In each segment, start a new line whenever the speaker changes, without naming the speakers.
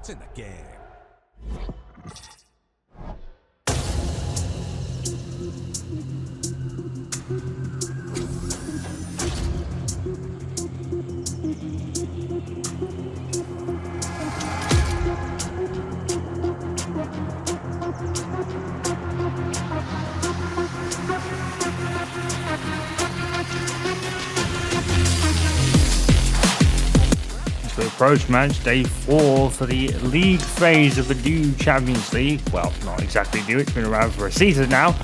It's in the game.
We approach match day 4 for the league phase of the new Champions League. Well, not exactly new, it's been around for a season now.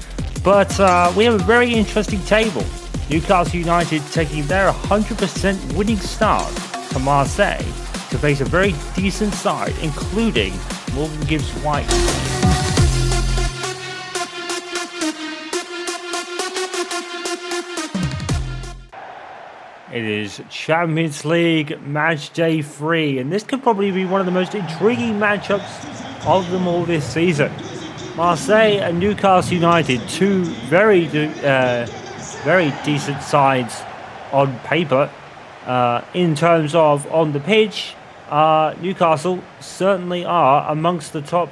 But we have a very interesting table. Newcastle United taking their 100% winning start to Marseille to face a very decent side, including Morgan Gibbs-White. It is Champions League match day 3, and this could probably be one of the most intriguing matchups of them all this season. Marseille and Newcastle United, two very decent sides on paper. In terms of on the pitch, Newcastle certainly are amongst the top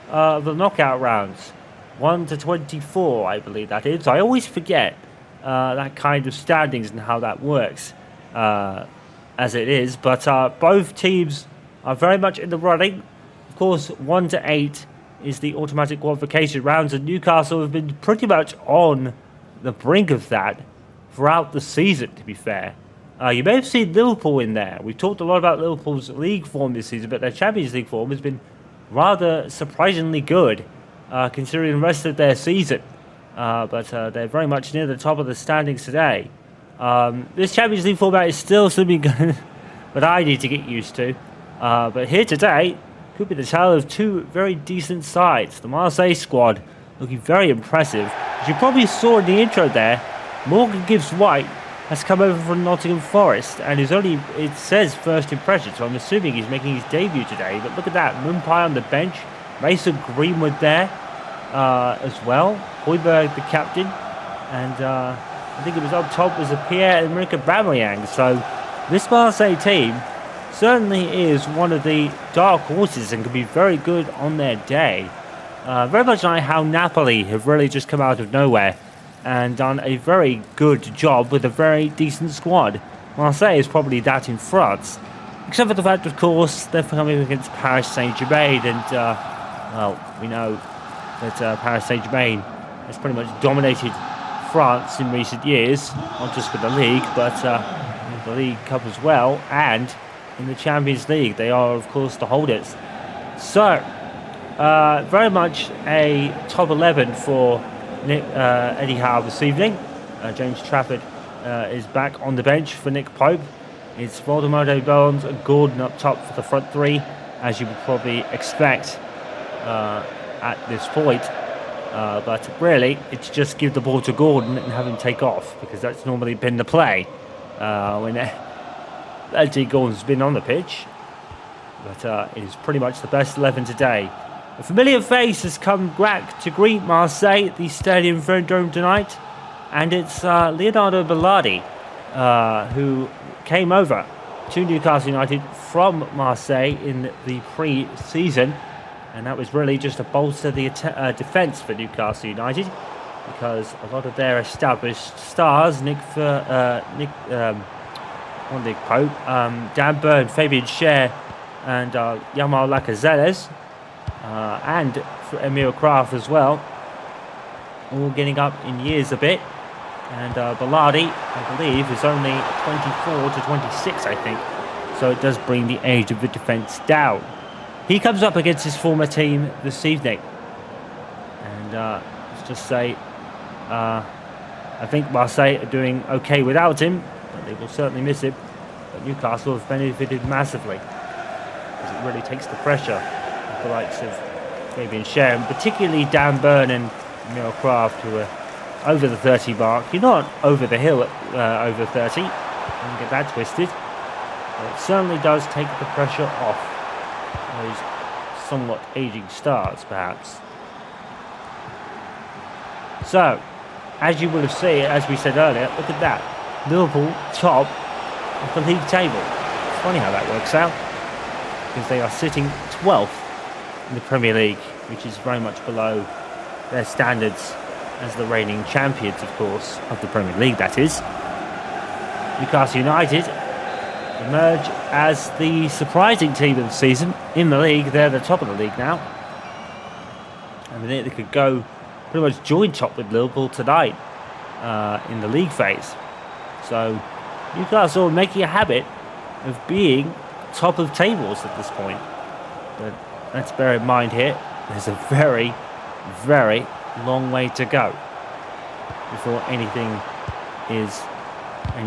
of the knockout rounds. 1-24, I believe that is. I always forget that kind of standings and how that works as it is, but both teams are very much in the running. Of course, 1-8 is the automatic qualification rounds, and Newcastle have been pretty much on the brink of that throughout the season, to be fair. You may have seen Liverpool in there. We've talked a lot about Liverpool's league form this season, but their Champions League form has been rather surprisingly good considering the rest of their season. But they're very much near the top of the standings today. This Champions League format is still something that I need to get used to. But here today could be the tale of two very decent sides. The Marseille squad looking very impressive. As you probably saw in the intro there, Morgan Gibbs-White has come over from Nottingham Forest and is only, it says, first impression, so I'm assuming he's making his debut today. But look at that, Mumpai on the bench, Mason Greenwood there as well. Højbjerg, the captain, and I think it was up top was a Pierre-Emerick Aubameyang. So this Marseille team certainly is one of the dark horses and can be very good on their day. Very much like how Napoli have really just come out of nowhere and done a very good job with a very decent squad. Marseille is probably that in France, except for the fact, of course, they're coming against Paris Saint-Germain, and well, we know that Paris Saint-Germain has pretty much dominated France in recent years, not just with the league, but in the League Cup as well, and in the Champions League. They are, of course, the holders. So, very much a top 11 for Eddie Howe this evening. James Trafford is back on the bench for Nick Pope. It's Voldemort, Bones and Gordon up top for the front three, as you would probably expect at this point. But really, it's just give the ball to Gordon and have him take off, because that's normally been the play when Anthony Gordon's been on the pitch. But it is pretty much the best 11 today. A familiar face has come back to greet Marseille at the Stadium Vendôme tonight, and it's Leonardo Bellardi, who came over to Newcastle United from Marseille in the pre-season, and that was really just to bolster the defence for Newcastle United, because a lot of their established stars, Nick Pope, Dan Burn, Fabian Schär, and Yamal Lacazette, and Emil Kraft as well, all getting up in years a bit. And Bellardi, I believe, is only 24 to 26, I think. So it does bring the age of the defence down. He comes up against his former team this evening. And let's just say, I think Marseille are doing okay without him, but they will certainly miss him. But Newcastle have benefited massively, because it really takes the pressure of the likes of Fabian Schär, and particularly Dan Burn and Emil Kraft, who are over the 30 mark. You're not over the hill at over 30. Don't get that twisted. But it certainly does take the pressure off those somewhat aging stars, perhaps. So, as you will have seen, as we said earlier, look at that. Liverpool top of the league table. It's funny how that works out, because they are sitting 12th in the Premier League, which is very much below their standards as the reigning champions, of course, of the Premier League, that is. Newcastle United emerge as the surprising team of the season in the league. They're the top of the league now. I mean, they could go pretty much joint top with Liverpool tonight in the league phase. So Newcastle are making a habit of being top of tables at this point. But let's bear in mind here, there's a very, very long way to go before any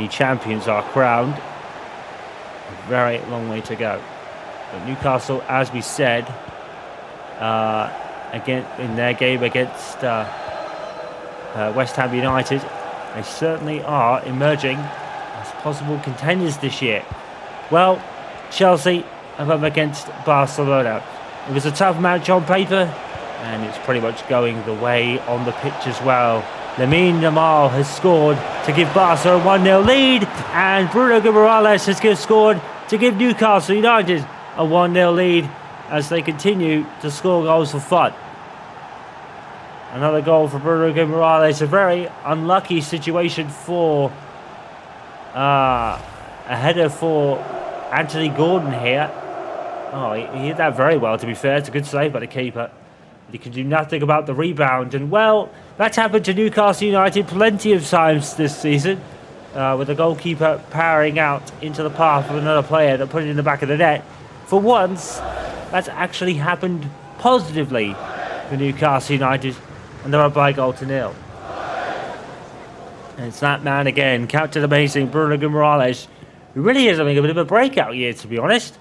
champions are crowned. A very long way to go. But Newcastle, as we said, again in their game against West Ham United, they certainly are emerging as possible contenders this year. Well, Chelsea are up against Barcelona. It was a tough match on paper, and it's pretty much going the way on the pitch as well. Lamine Yamal has scored to give Barca a 1-0 lead, and Bruno Guimaraes has scored to give Newcastle United a 1-0 lead as they continue to score goals for fun. Another goal for Bruno Guimaraes. A very unlucky situation for a header for Anthony Gordon here. Oh, he hit that very well, to be fair. It's a good save by the keeper. But he can do nothing about the rebound. And, well, that's happened to Newcastle United plenty of times this season, with the goalkeeper powering out into the path of another player that put it in the back of the net. For once, that's actually happened positively for Newcastle United, and they're up by a goal to nil. And it's that man again, Captain Amazing, Bruno Guimaraes, who really is having a bit of a breakout year, to be honest.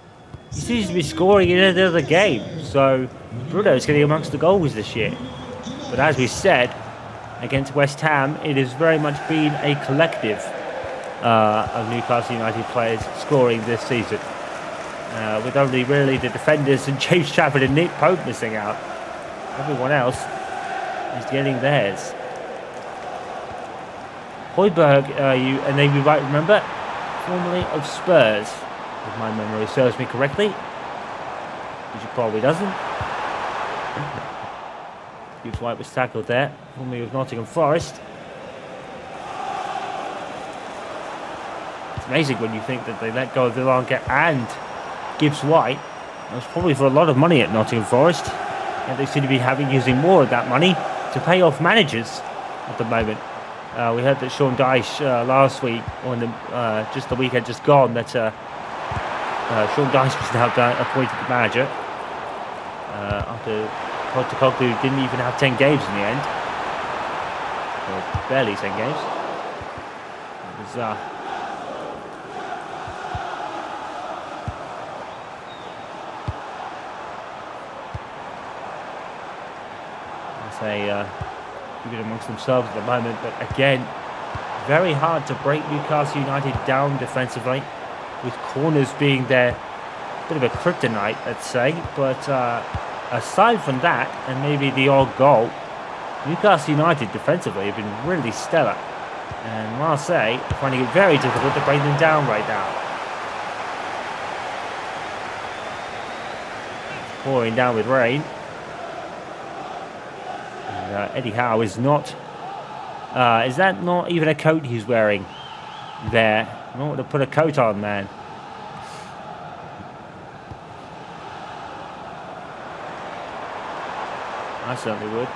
He seems to be scoring in every other game, so Bruno's getting amongst the goals this year. But as we said, against West Ham, it has very much been a collective of Newcastle United players scoring this season, with only really the defenders and James Trafford and Nick Pope missing out. Everyone else is getting theirs. Højbjerg, a name you might remember, formerly of Spurs, if my memory serves me correctly, which it probably doesn't. Gibbs White was tackled there, formerly of Nottingham Forest. It's amazing when you think that they let go of Vilanka and Gibbs White. That was probably for a lot of money at Nottingham Forest, and they seem to be using more of that money to pay off managers at the moment. We heard that Sean Dyche last week, or just the weekend just gone, that Sean Dyche was now appointed the manager after Postecoglou didn't even have 10 games in the end, or barely 10 games. It was keep it amongst themselves at the moment, but again, very hard to break Newcastle United down defensively, with corners being their bit of a kryptonite, let's say. But aside from that, and maybe the odd goal, Newcastle United defensively have been really stellar, and Marseille are finding it very difficult to break them down right now. It's pouring down with rain. Eddie Howe is not... is that not even a coat he's wearing there? I don't want to put a coat on, man. I certainly would.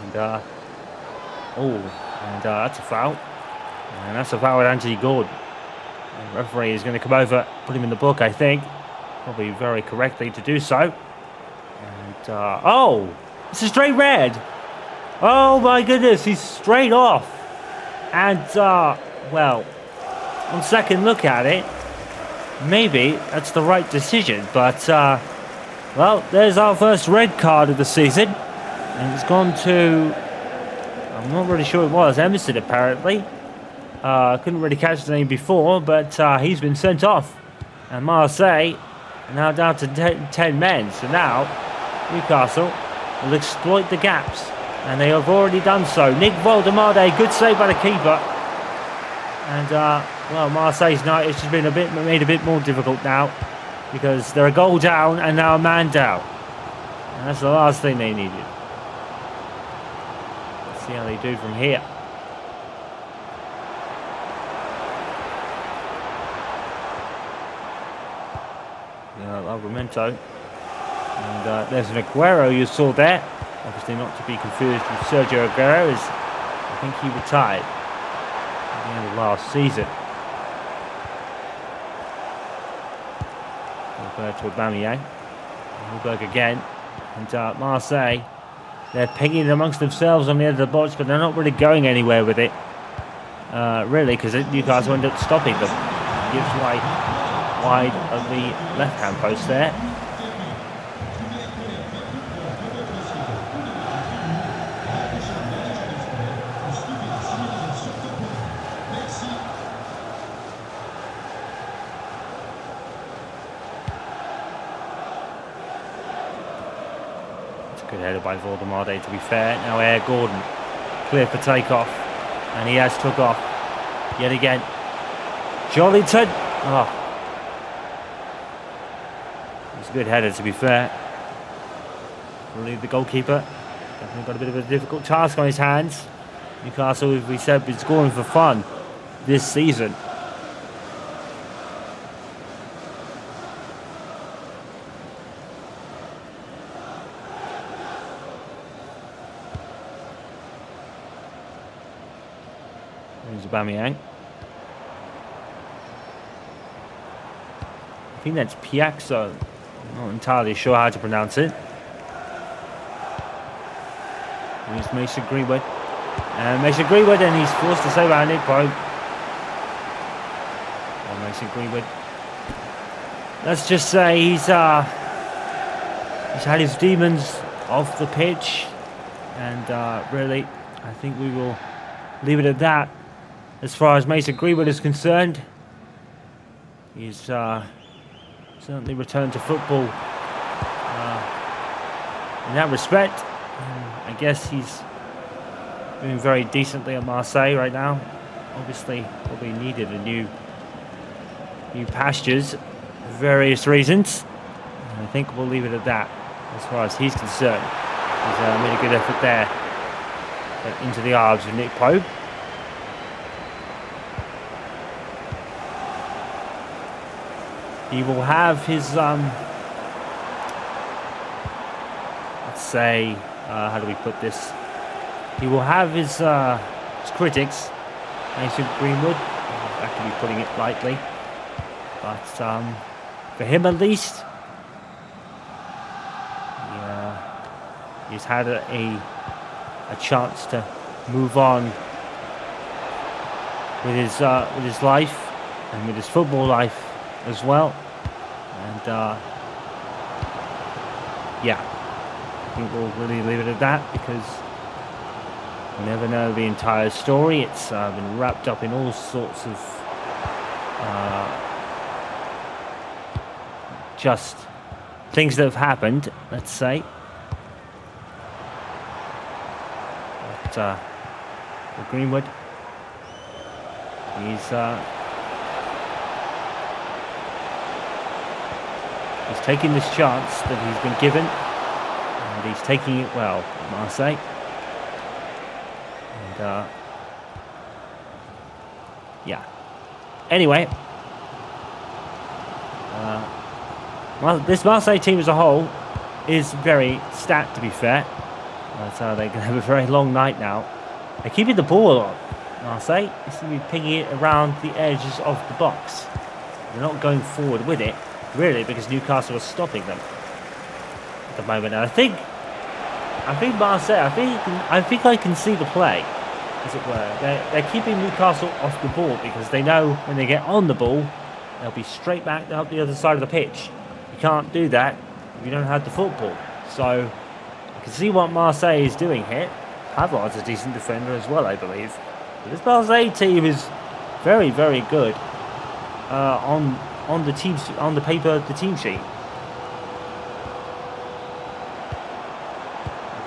And that's a foul. And that's a foul at Anthony Gordon. The referee is going to come over, put him in the book, I think. Probably very correctly to do so. Oh, it's a straight red. Oh my goodness, he's straight off. And well, on second look at it, maybe that's the right decision. But well, there's our first red card of the season, and it's gone to, I'm not really sure it was, Emerson apparently. Couldn't really catch the name before, but he's been sent off, and Marseille are now down to 10 men. So now Newcastle will exploit the gaps, and they have already done so. Nick Voldemade, good save by the keeper, and well, Marseille's night has just been made a bit more difficult now because they're a goal down and now a man down. And that's the last thing they needed. Let's see how they do from here. Argumento. And there's an Aguero you saw there. Obviously not to be confused with Sergio Aguero, as I think he retired at the end of last season. Over to Aubameyang. Hulberg again. And Marseille, they're pinging amongst themselves on the end of the box, but they're not really going anywhere with it. Really, because Newcastle end up stopping them. Gives wide of the left-hand post there. It's a good header by Valdemade, to be fair. Now Air Gordon, clear for takeoff, and he has took off yet again. Jolinton. Oh. It's a good header, to be fair. Really, the goalkeeper definitely got a bit of a difficult task on his hands. Newcastle, as we said, been scoring for fun this season. There's Aubameyang. I think that's Piaxo. Not entirely sure how to pronounce it. Here's Mason Greenwood. And Mason Greenwood, and he's forced to save out Nick Pope. Oh, Mason Greenwood. Let's just say he's had his demons off the pitch. And really, I think we will leave it at that. As far as Mason Greenwood is concerned, he's certainly returned to football in that respect. I guess he's doing very decently at Marseille right now. Obviously, probably needed a new pastures for various reasons. And I think we'll leave it at that as far as he's concerned. He's made a good effort there, but into the arms of Nick Pope. He will have his, let's say, how do we put this? He will have his critics, Mason Greenwood, actually putting it lightly. But for him at least, he's had a chance to move on with his life and with his football life as well. And yeah, I think we'll really leave it at that, because we never know the entire story. It's been wrapped up in all sorts of just things that have happened, let's say. But for Greenwood, he's taking this chance that he's been given, and he's taking it well at Marseille. And yeah. Anyway, well, this Marseille team as a whole is very stacked, to be fair. So they're going to have a very long night now. They're keeping the ball on. Marseille is going to be pinging it around the edges of the box. They're not going forward with it, really, because Newcastle is stopping them at the moment. And I think Marseille, I think I can see the play, as it were. They're keeping Newcastle off the ball because they know when they get on the ball, they'll be straight back up the other side of the pitch. You can't do that if you don't have the football. So I can see what Marseille is doing here. Pavard's a decent defender as well, I believe. But this Marseille team is very, very good on the team, on the paper, the team sheet.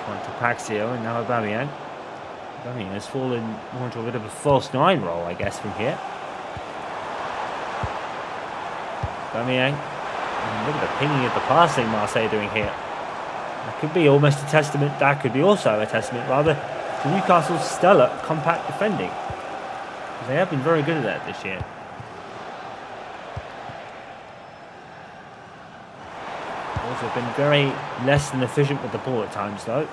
Point to Paxio and now Aubameyang. Aubameyang has fallen more into a bit of a false nine role, I guess, from here. Aubameyang. And look at the pinging of the passing Marseille doing here. That could be almost a testament, that could be also a testament rather, to Newcastle's stellar compact defending. They have been very good at that this year. Also been very less than efficient with the ball at times though.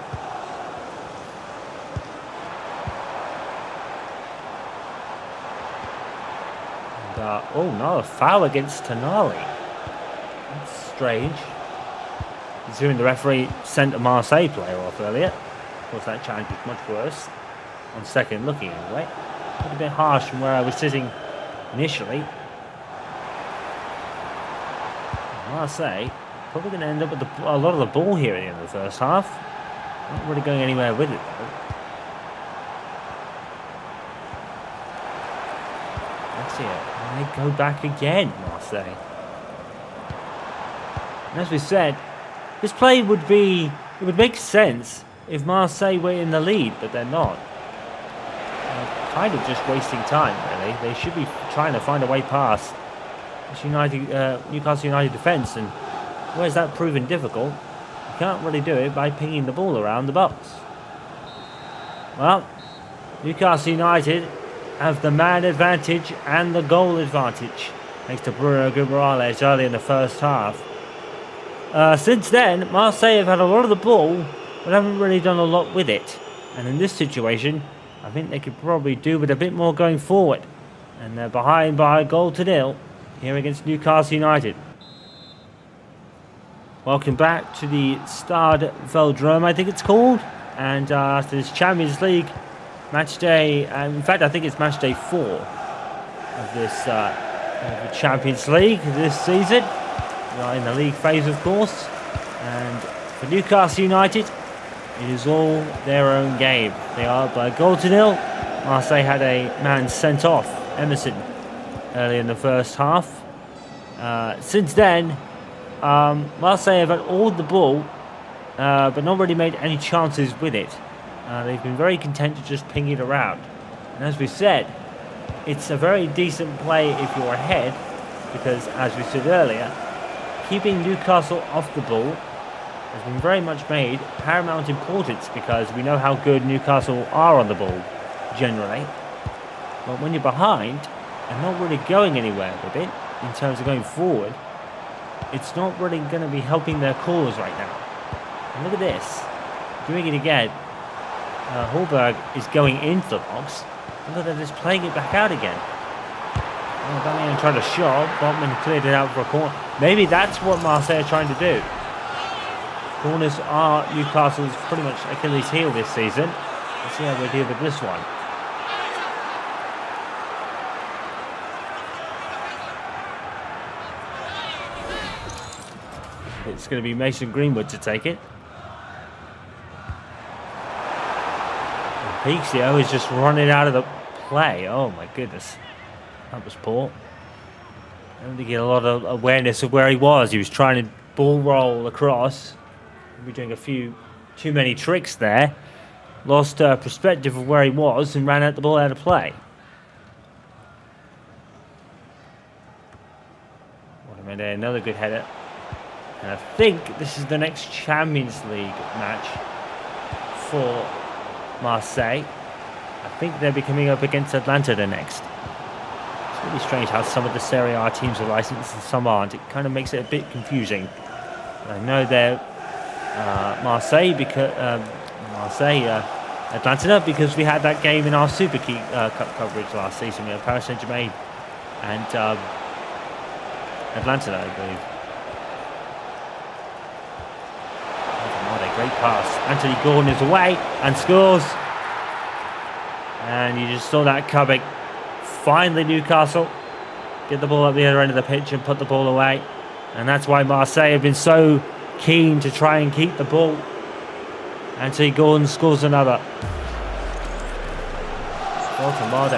And, oh, another foul against Tonali. That's strange. Considering the referee sent a Marseille player off earlier. Of course that challenge was much worse. On second looking anyway. A bit harsh from where I was sitting initially. Marseille probably going to end up with a lot of the ball here at the end of the first half. Not really going anywhere with it though. That's it. And they go back again, Marseille. And as we said, this play would make sense if Marseille were in the lead, but they're not. Kind of just wasting time, really. They should be trying to find a way past this Newcastle United defence, and where's that proven difficult? You can't really do it by pinging the ball around the box. Well, Newcastle United have the man advantage and the goal advantage, thanks to Bruno Guimaraes early in the first half. Since then, Marseille have had a lot of the ball, but haven't really done a lot with it. And in this situation, I think they could probably do with a bit more going forward. And they're behind by a goal to nil here against Newcastle United. Welcome back to the Stade Velodrome, I think it's called. And after this Champions League match day, in fact I think it's match day 4 of this the Champions League this season. We are in the league phase, of course. And for Newcastle United, it is all their own game. They are by a goal to nil. Marseille had a man sent off, Emerson, early in the first half. Since then, Marseille have had all the ball, but not really made any chances with it. They've been very content to just ping it around. And as we said, it's a very decent play if you're ahead, because as we said earlier, keeping Newcastle off the ball has been very much made paramount importance, because we know how good Newcastle are on the ball, generally. But when you're behind and not really going anywhere with it, in terms of going forward, it's not really going to be helping their cause right now. And look at this. Doing it again. Hallberg is going into the box. And look, they're just playing it back out again. Aubameyang tried a shot. Botman cleared it out for a corner. Maybe that's what Marseille are trying to do. Corners are Newcastle's pretty much Achilles heel this season. Let's see how they deal with this one. It's going to be Mason Greenwood to take it. Pixio is just running out of the play. Oh my goodness. That was poor. I don't think he had a lot of awareness of where he was. He was trying to ball roll across. Maybe doing a few too many tricks there. Lost perspective of where he was and ran out the ball out of play. What a minute, another good header. And I think this is the next Champions League match for Marseille. I think they'll be coming up against Atlanta the next. It's really strange how some of the Serie A teams are licensed and some aren't. It kind of makes it a bit confusing. I know they're Marseille because Atlanta, because we had that game in our Super Cup coverage last season. We had Paris Saint-Germain and Atlanta, I believe. What a great pass. Anthony Gordon is away and scores. And you just saw that coming. Finally, Newcastle get the ball at the other end of the pitch and put the ball away. And that's why Marseille have been so keen to try and keep the ball. Anthony Gordon scores another. Baltimore,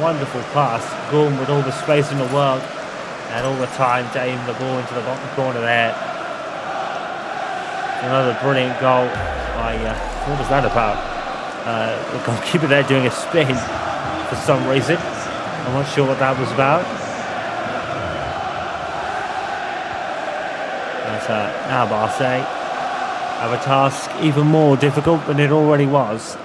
wonderful pass. Gordon with all the space in the world and all the time to aim the ball into the bottom corner there. Another brilliant goal by, what was that about? The goalkeeper there doing a spin for some reason. I'm not sure what that was about. But now Marseille have a task even more difficult than it already was,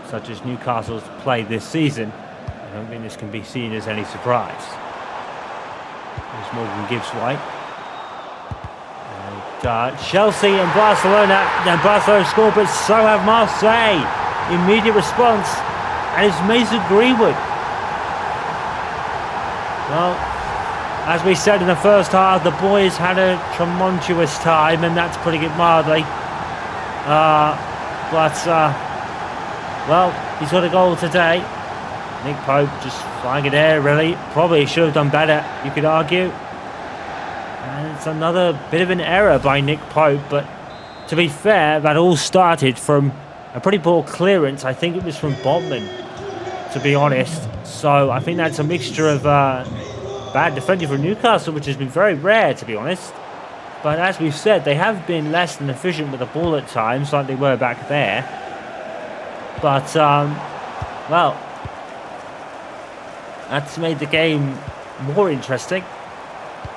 such as Newcastle's play this season. I don't think this can be seen as any surprise. There's Morgan Gibbs-White. And Chelsea and Barcelona. And Barcelona scored, but so have Marseille. Immediate response. And it's Mason Greenwood. Well, as we said in the first half, the boys had a tumultuous time, and that's putting it mildly. Well, he's got a goal today. Nick Pope just flying it there, really. Probably should have done better, you could argue. And it's another bit of an error by Nick Pope, but to be fair, that all started from a pretty poor clearance. I think it was from Botman, to be honest. So I think that's a mixture of bad defending from Newcastle, which has been very rare, to be honest. But as we've said, they have been less than efficient with the ball at times, like they were back there. But, well, that's made the game more interesting.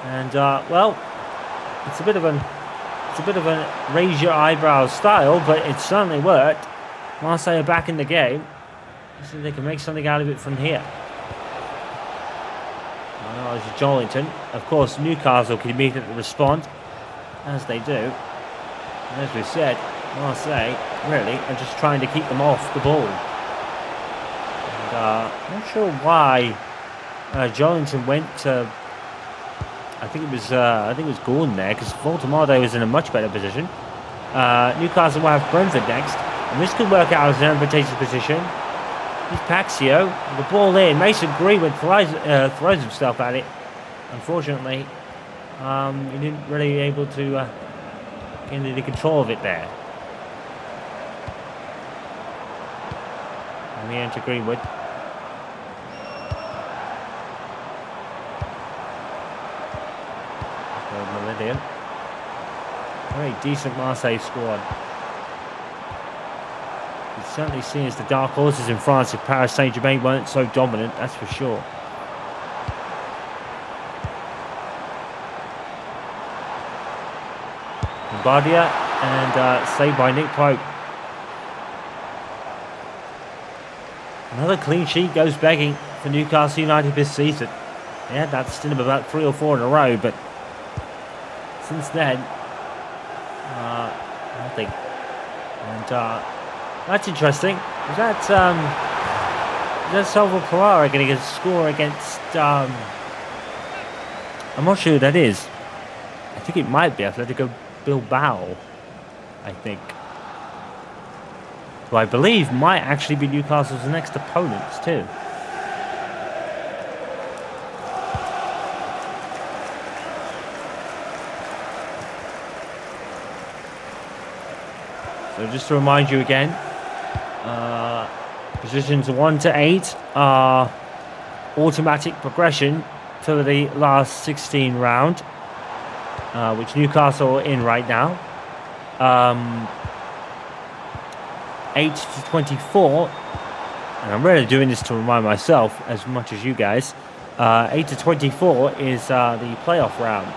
And, well, it's a bit of a raise your eyebrows style, but it certainly worked. Marseille are back in the game. So they can make something out of it from here. Oh, it's Jolinton. Of course, Newcastle can immediately respond, as they do. And as we said, Marseille really are just trying to keep them off the ball. And I'm not sure why Jolinton went to. I think it was Gordon there, because Voltemade was in a much better position. Newcastle will have Brentford next, and this could work out as an advantageous position. He's Paxio, the ball in. Mason Greenwood throws himself at it. Unfortunately, he didn't really be able to get into control of it there. And we enter Greenwood. Meridian. Very decent Marseille squad. It's certainly seen as the dark horses in France if Paris Saint-Germain weren't so dominant, that's for sure. Bombardier and saved by Nick Pope. Another clean sheet goes begging for Newcastle United this season. They had that stint of about 3 or 4 in a row, but since then, nothing. And that's interesting. Is that Salva Pereira getting a score against? I'm not sure who that is. I think it might be Atletico Bilbao. I think. Who I believe might actually be Newcastle's next opponents too. So just to remind you again, positions 1 to 8 are automatic progression to the last 16 round, which Newcastle are in right now. 8 to 24, and I'm really doing this to remind myself as much as you guys. 8 to 24 is the playoff round.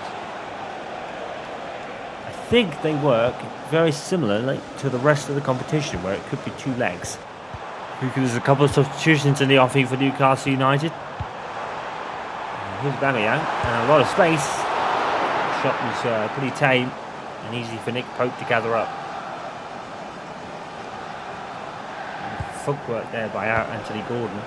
I think they work very similarly to the rest of the competition, where it could be 2 legs. Because there's a couple of substitutions in the offing for Newcastle United. Here's Bamiyang, and a lot of space. The shot was pretty tame and easy for Nick Pope to gather up. Footwork there by Anthony Gordon.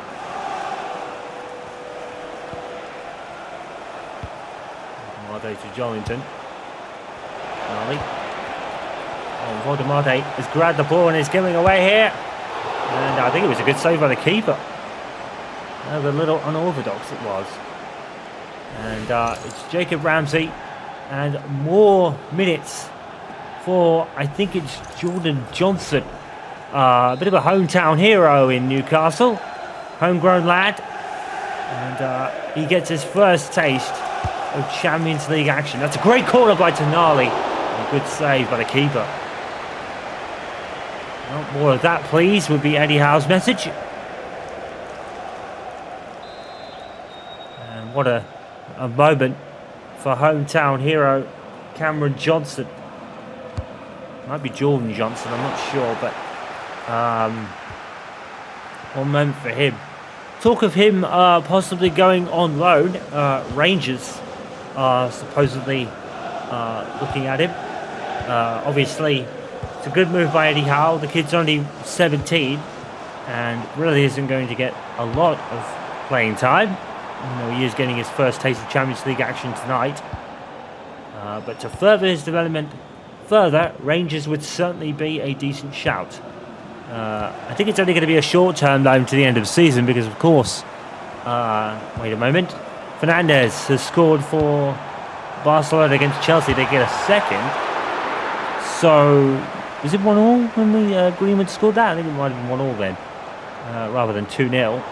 Voldemade to Jolinton. Marley. Oh, Voldemade has grabbed the ball and is giving away here. And I think it was a good save by the keeper. A little unorthodox it was. And it's Jacob Ramsey. And more minutes for, I think it's Jordan Johnson. A bit of a hometown hero in Newcastle. Homegrown lad. And he gets his first taste of Champions League action. That's a great corner by Tonali. And a good save by the keeper. Well, more of that, please, would be Eddie Howe's message. And what a moment for hometown hero Cameron Johnson. Might be Jordan Johnson, I'm not sure, but one moment for him. Talk of him possibly going on loan. Rangers are supposedly looking at him. Obviously, it's a good move by Eddie Howe. The kid's only 17 and really isn't going to get a lot of playing time. He is getting his first taste of Champions League action tonight. But to further his development further, Rangers would certainly be a decent shout. I think it's only going to be a short-term loan to the end of the season because, of course, wait a moment. Fernandes has scored for Barcelona against Chelsea. They get a second. So, is it 1-1 when the Greenwood scored that? I think it might have been 1-1 then, rather than 2-0.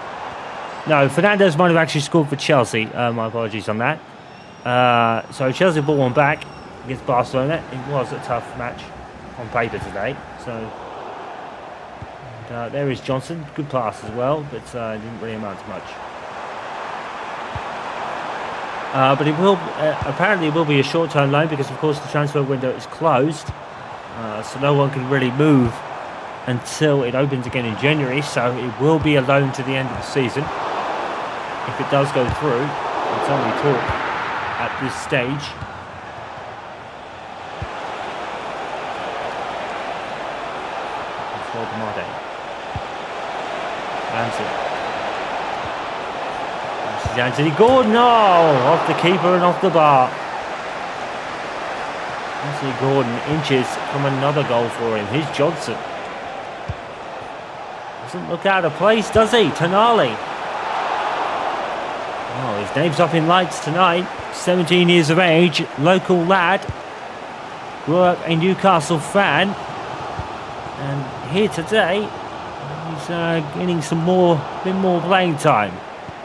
No, Fernandes might have actually scored for Chelsea. My apologies on that. So Chelsea brought one back against Barcelona. It was a tough match on paper today. So there is Johnson. Good pass as well, but didn't really amount to much. But it will apparently it will be a short-term loan because, of course, the transfer window is closed. So no one can really move until it opens again in January. So it will be a loan to the end of the season. If it does go through, it's only talk at this stage. It's Voldemade. This is Anthony Gordon. Oh, off the keeper and off the bar. Anthony Gordon inches from another goal for him. Here's Johnson. Doesn't look out of place, does he? Tonali. Oh, his name's up in lights tonight. 17 years of age, local lad. Grew up a Newcastle fan. And here today, he's getting a bit more playing time.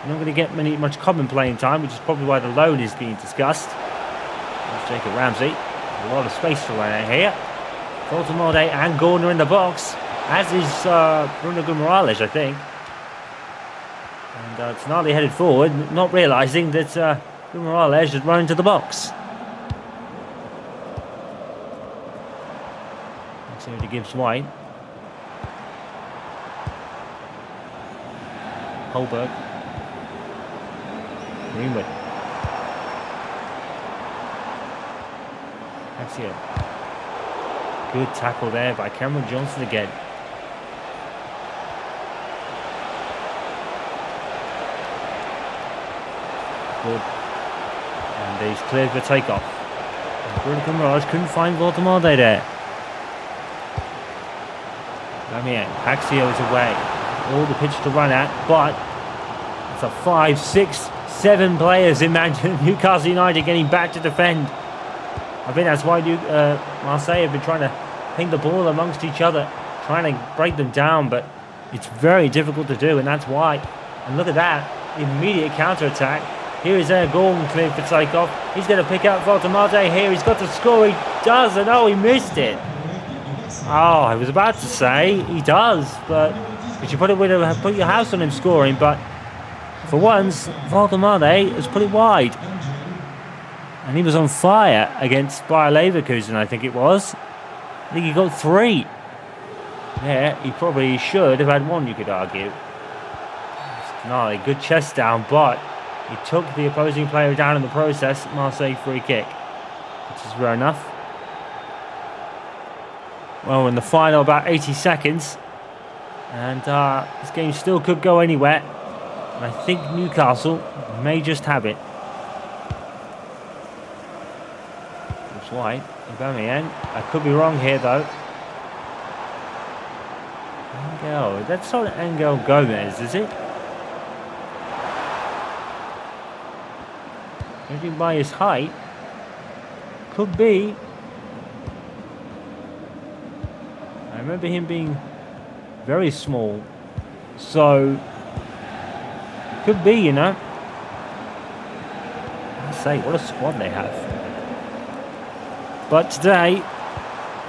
Not going to get much common playing time, which is probably why the loan is being discussed. There's Jacob Ramsey. A lot of space to run out here. Voldemade and Gordon are in the box, as is Bruno Guimaraes, I think. And Tonali headed forward, not realising that Guimaraes had run into the box. Let's see what he gives White. Holberg. Greenwood. That's it. Good tackle there by Cameron Johnson again. Good. And he's cleared for takeoff. Bruno Guimaraes couldn't find Voldemade there. Paxio is away. All the pitch to run at, but it's a 5, 6, 7 players in Newcastle United getting back to defend. I think that's why Marseille have been trying to ping the ball amongst each other, trying to break them down, but it's very difficult to do, and that's why. And look at that, immediate counter-attack. Here is Gordon cleared for takeoff. He's going to pick up Voldemade here. He's got to score. He does, and oh, he missed it. Oh, I was about to say he does, but you put your house on him scoring. But for once, Voldemade has put it wide, and he was on fire against Bayer Leverkusen, I think it was. I think he got 3. Yeah, he probably should have had 1, you could argue. Tonali, good chest down, but he took the opposing player down in the process. Marseille free kick, which is fair enough. Well, in the final about 80 seconds, and this game still could go anywhere. And I think Newcastle may just have it. It's White, Aubameyang. I could be wrong here though. Angel, that's not Angel Gomez, is it? Judging by his height, could be. I remember him being very small, so could be, you know. I say, what a squad they have. But today,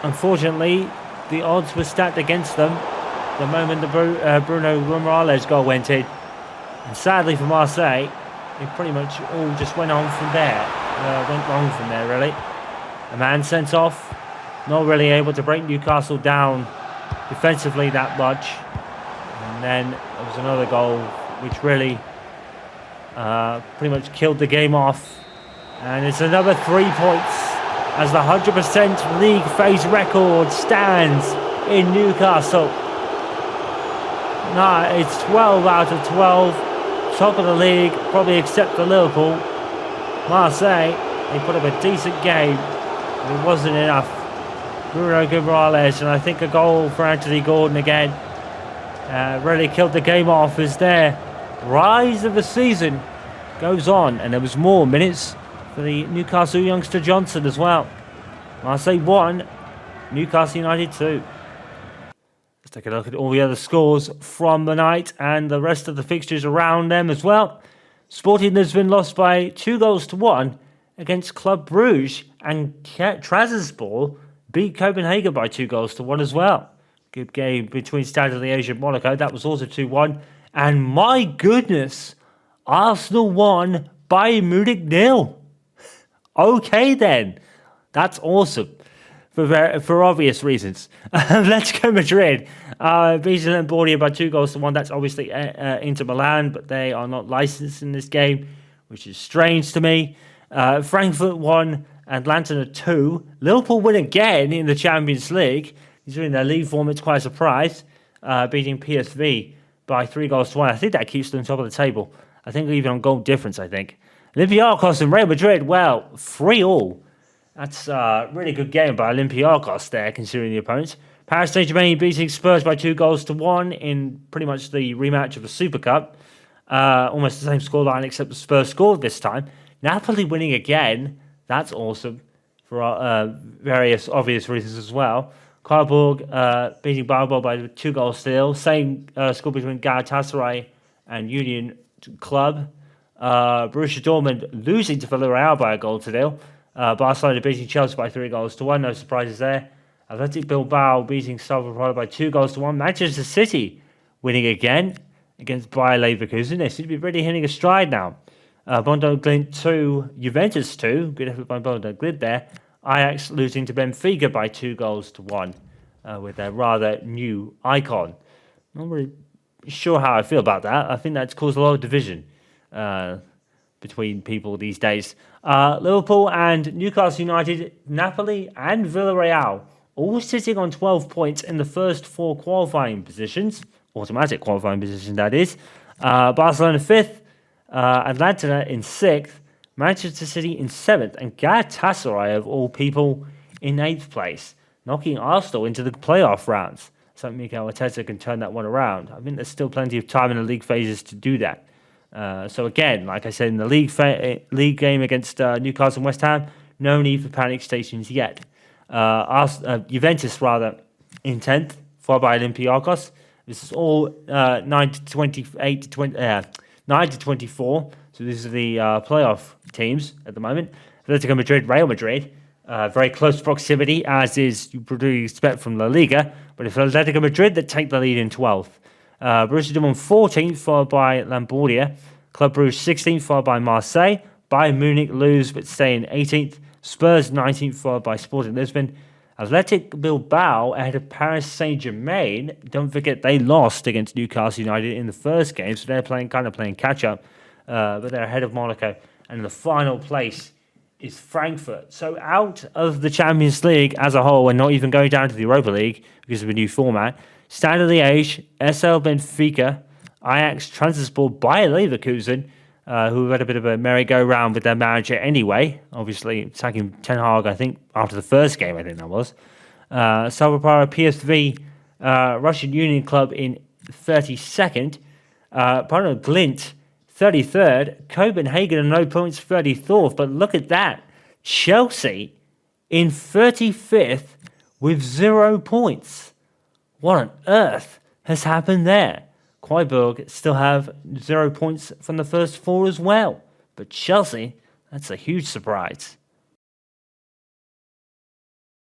unfortunately, the odds were stacked against them the moment the Bruno Guimaraes goal went in, and sadly for Marseille, it pretty much all just went on from there. went wrong from there, really. A man sent off, not really able to break Newcastle down defensively that much. And then there was another goal which really pretty much killed the game off. And it's another 3 points as the 100% league phase record stands in Newcastle. No, it's 12 out of 12. Top of the league, probably except for Liverpool. Marseille, they put up a decent game. It wasn't enough. Bruno Guimaraes, and I think a goal for Anthony Gordon again. Really killed the game off as their rise of the season goes on. And there was more minutes for the Newcastle youngster Johnson as well. Marseille 1, Newcastle United 2. Let's take a look at all the other scores from the night and the rest of the fixtures around them as well. Sporting Lisbon lost by 2-1 against Club Brugge, and Trabzonspor beat Copenhagen by 2-1 as well. Good game between Stade Liège and Monaco. That was also 2-1. And my goodness, Arsenal won, Bayern Munich 0. Okay then, that's awesome. For obvious reasons. Atletico Madrid beat Lamborghini by 2-1. That's obviously Inter Milan, but they are not licensed in this game, which is strange to me. Frankfurt 1, Atlanta 2. Liverpool win again in the Champions League. Considering their league form, it's quite a surprise. Beating PSV by 3-1. I think that keeps them top of the table. I think even on goal difference, I think. Olympiacos and Real Madrid, well, 3-3. That's a really good game by Olympiacos there, considering the opponents. Paris Saint-Germain beating Spurs by 2-1 in pretty much the rematch of the Super Cup. Almost the same scoreline, except the Spurs scored this time. Napoli winning again. That's awesome for various obvious reasons as well. Karlsruhe beating Bilbao by 2 still. Same score between Galatasaray and Union Club. Borussia Dortmund losing to Villarreal by 1-0. Barcelona beating Chelsea by 3-1. No surprises there. Athletic Bilbao beating Salzburg by 2-1. Manchester City winning again against Bayer Leverkusen. They seem to be really hitting a stride now. Bodo Glimt 2, Juventus 2. Good effort by Bodo Glimt there. Ajax losing to Benfica by 2-1 with their rather new icon. Not really sure how I feel about that. I think that's caused a lot of division between people these days. Liverpool and Newcastle United, Napoli and Villarreal all sitting on 12 points in the first 4 qualifying positions. Automatic qualifying position, that is. Barcelona 5th, Atlanta in 6th, Manchester City in 7th, and Galatasaray, of all people, in 8th place, knocking Arsenal into the playoff rounds. So Mikel Arteta can turn that one around. I think there's still plenty of time in the league phases to do that. So again, like I said, in the league game against Newcastle and West Ham, no need for panic stations yet. Juventus, rather, in 10th, followed by Olympiacos. This is all 9 to 24. So this is the playoff teams at the moment. Atletico Madrid, Real Madrid, very close proximity, as is you probably expect from La Liga. But it's Atletico Madrid that take the lead in 12th. Borussia Dortmund 14th, followed by Lamborghini. Club Brugge 16th, followed by Marseille. Bayern Munich lose, but stay in 18th. Spurs 19th, followed by Sporting Lisbon. Athletic Bilbao ahead of Paris Saint-Germain. Don't forget they lost against Newcastle United in the first game, so they're playing catch-up. But they're ahead of Monaco. And the final place is Frankfurt. So out of the Champions League as a whole, and not even going down to the Europa League because of a new format, Stade Liège, SL Benfica, Ajax, Trabzonspor, Bayer Leverkusen, who have had a bit of a merry-go-round with their manager anyway. Obviously, sacking Ten Hag, I think, after the first game, I think that was. Salvatore PSV, Russian Union Club in 32nd. Bodo Glimt, 33rd. Copenhagen and no points, 34th. But look at that. Chelsea in 35th with 0 points. What on earth has happened there? Freiburg still have 0 points from the first 4 as well. But Chelsea, that's a huge surprise.